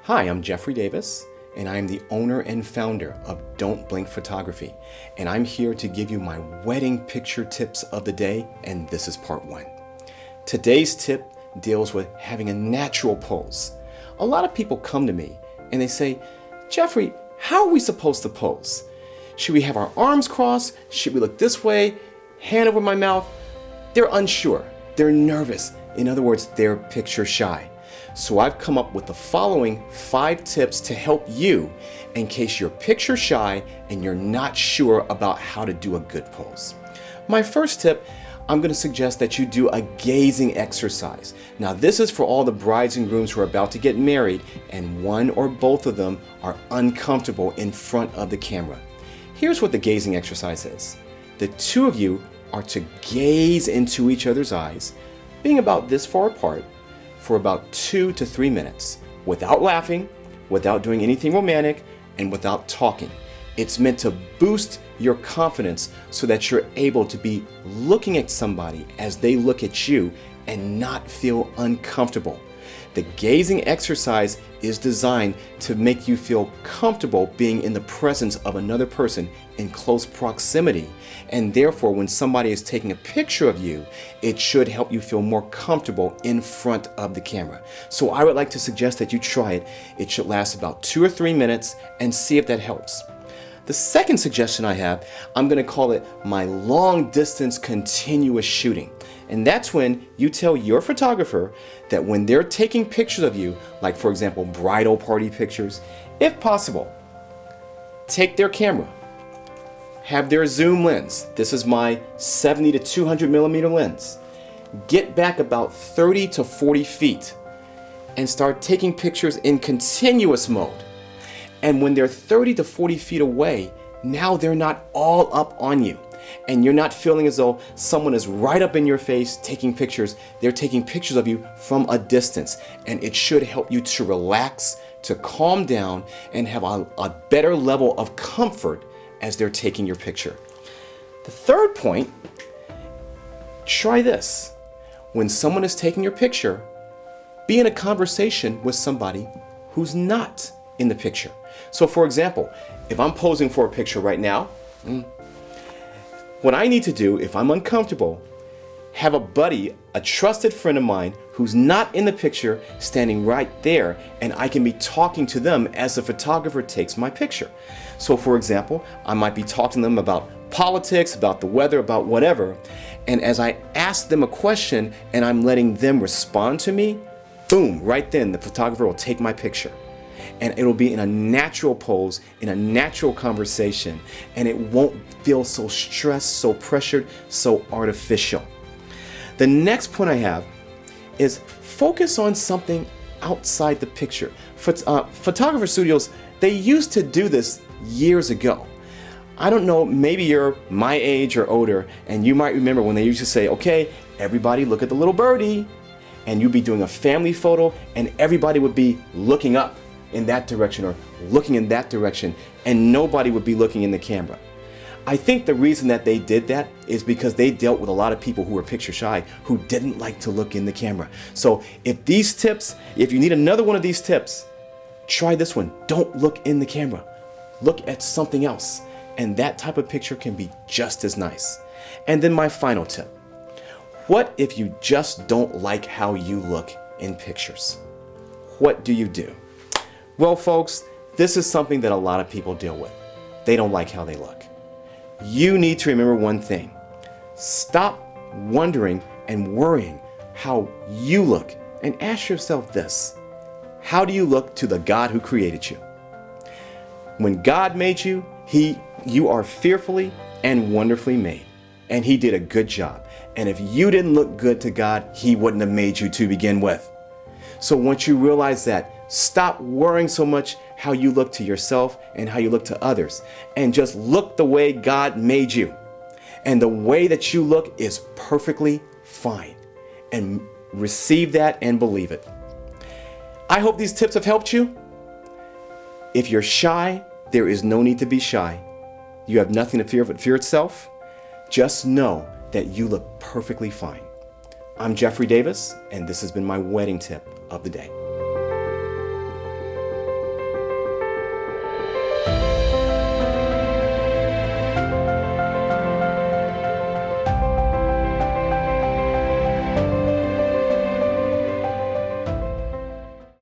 Hi, I'm Jeffrey Davis, and I am the owner and founder of Don't Blink Photography, and I'm here to give you my wedding picture tips of the day, and this is part one. Today's tip deals with having a natural pose. A lot of people come to me and they say, Jeffrey, how are we supposed to pose? Should we have our arms crossed? Should we look this way? Hand over my mouth? They're unsure. They're nervous. In other words, they're picture shy. So I've come up with the following 5 tips to help you in case you're picture shy and you're not sure about how to do a good pose. My first tip, I'm going to suggest that you do a gazing exercise. Now this is for all the brides and grooms who are about to get married and one or both of them are uncomfortable in front of the camera. Here's what the gazing exercise is. The two of you are to gaze into each other's eyes, being about this far apart, for about 2 to 3 minutes, without laughing, without doing anything romantic, and without talking. It's meant to boost your confidence so that you're able to be looking at somebody as they look at you and not feel uncomfortable. The gazing exercise is designed to make you feel comfortable being in the presence of another person in close proximity. And therefore, when somebody is taking a picture of you, it should help you feel more comfortable in front of the camera. So I would like to suggest that you try it. It should last about 2 or 3 minutes and see if that helps. The second suggestion I have, I'm going to call it my long distance continuous shooting. And that's when you tell your photographer that when they're taking pictures of you, like for example, bridal party pictures, if possible, take their camera, have their zoom lens. This is my 70 to 200 millimeter lens. Get back about 30 to 40 feet and start taking pictures in continuous mode. And when they're 30 to 40 feet away, now they're not all up on you. And you're not feeling as though someone is right up in your face taking pictures. They're taking pictures of you from a distance. And it should help you to relax, to calm down, and have a better level of comfort as they're taking your picture. The third point, try this. When someone is taking your picture, be in a conversation with somebody who's not in the picture. So for example, if I'm posing for a picture right now, what I need to do, if I'm uncomfortable, have a buddy, a trusted friend of mine who's not in the picture standing right there, and I can be talking to them as the photographer takes my picture. So for example, I might be talking to them about politics, about the weather, about whatever, and as I ask them a question and I'm letting them respond to me, boom, right then the photographer will take my picture. And it'll be in a natural pose, in a natural conversation, and it won't feel so stressed, so pressured, so artificial. The next point I have is focus on something outside the picture. Photographer studios, they used to do this years ago. I don't know, maybe you're my age or older, and you might remember when they used to say, okay, everybody look at the little birdie, and you'd be doing a family photo, and everybody would be looking up in that direction or looking in that direction, and nobody would be looking in the camera. I think the reason that they did that is because they dealt with a lot of people who were picture shy who didn't like to look in the camera. So if you need another one of these tips, try this one. Don't look in the camera. Look at something else, and that type of picture can be just as nice. And then my final tip. What if you just don't like how you look in pictures? What do you do? Well, folks, this is something that a lot of people deal with. They don't like how they look. You need to remember one thing. Stop wondering and worrying how you look and ask yourself this. How do you look to the God who created you? When God made you, you are fearfully and wonderfully made, and He did a good job. And if you didn't look good to God, He wouldn't have made you to begin with. So once you realize that, stop worrying so much how you look to yourself and how you look to others, and just look the way God made you. And the way that you look is perfectly fine. And receive that and believe it. I hope these tips have helped you. If you're shy, there is no need to be shy. You have nothing to fear but fear itself. Just know that you look perfectly fine. I'm Jeffrey Davis, and this has been my wedding tip of the day.